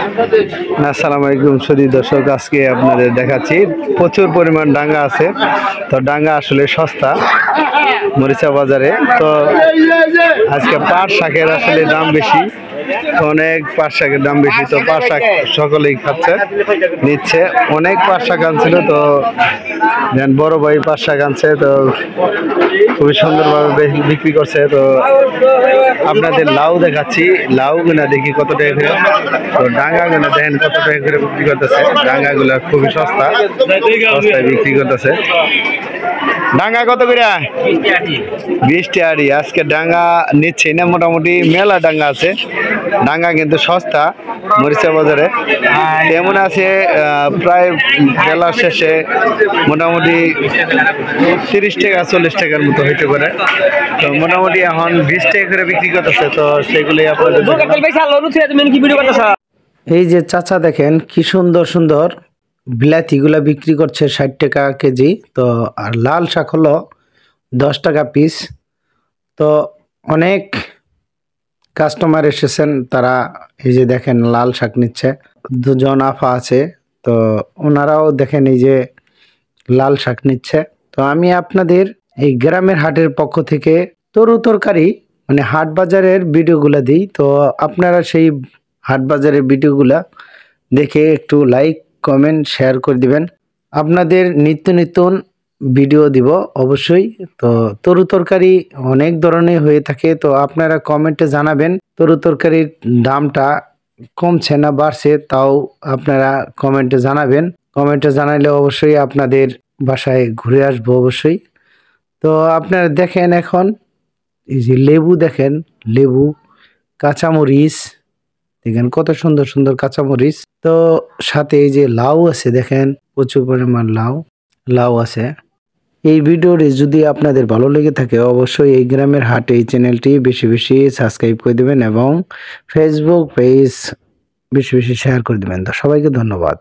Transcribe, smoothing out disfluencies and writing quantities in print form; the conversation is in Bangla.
আসসালামু আলাইকুম সুধী দর্শক, আজকে আপনাদের দেখাচ্ছি প্রচুর পরিমাণ ডাঙ্গা আছে। তো ডাঙ্গা আসলে সস্তা মরিচা বাজারে। তো আজকে পাট শাকের আসলে দাম বেশি, অনেক পাট শাকের দাম বেশি। তো পাট শাক সকলেই খাচ্ছে, নিচ্ছে। অনেক পাট শাক আনছিল, তো বড় ভাই পাট শাক আনছে, তো খুবই সুন্দরভাবে বিক্রি করছে। তো আপনাদের লাউ দেখাচ্ছি, লাউ গুনা দেখি কত টাকা করে। তো ডাঙ্গা গুনা দেখেন কত টাকা করে বিক্রি করতেছে। ডাঙ্গা গুলা খুবই সস্তায় বিক্রি করতেছে। ডাঙ্গা কত করে? 20 টাকা। আজকে ডাঙ্গা নিচ্ছে না, মোটামুটি মেলা ডাঙ্গা আছে। ডাঙ্গা কিন্তু সস্তা মরিচা বাজারে। তেমন আছে প্রায় মেলা শেষে মোটামুটি 30 টাকা 40 টাকার মতো হইতে পারে। তো মোটামুটি এখন 20 টাকা করে বিক্রি করতেছে। তো সেগুলি আপনাদের এই যে চাচা দেখেন কি সুন্দর সুন্দর বিলাতিগুলা বিক্রি করছে 60 টাকা কেজি। তো আর লাল শাক হলো 10 টাকা পিস। তো অনেক কাস্টমার এসেছেন, তারা এই যে দেখেন লাল শাক নিচ্ছে। দুজন আফা আছে, তো ওনারাও দেখেন এই যে লাল শাক নিচ্ছে। তো আমি আপনাদের এই গ্রামের হাটের পক্ষ থেকে তরু তরকারি মানে হাট বাজারের ভিডিওগুলো দিই। তো আপনারা সেই হাট বাজারের ভিডিওগুলা দেখে একটু লাইক কমেন্ট শেয়ার করে দিবেন। আপনাদের নিত্য নতুন ভিডিও দিব অবশ্যই। তো তরু তরকারি অনেক ধরনের হয়ে থাকে, তো আপনারা কমেন্টে জানাবেন তরু তরকারির দামটা কমছে না বাড়ছে, তাও আপনারা কমেন্টে জানাবেন। কমেন্টে জানাইলে অবশ্যই আপনাদের বাসায় ঘুরে আসবো অবশ্যই। তো আপনারা দেখেন এখন এই যে লেবু দেখেন, লেবু, কাঁচামরিচ দেখেন কত সুন্দর সুন্দর কাঁচামরিচ। তো সাথে এই যে লাউ আছে, দেখেন প্রচুর পরিমাণ লাউ আছে। এই ভিডিওটি যদি আপনাদের ভালো লেগে থাকে অবশ্যই এই গ্রামের হাট এই চ্যানেলটি বেশি বেশি সাবস্ক্রাইব করে দেবেন এবং ফেসবুক পেজ বেশি বেশি শেয়ার করে দেবেন। তো সবাইকে ধন্যবাদ।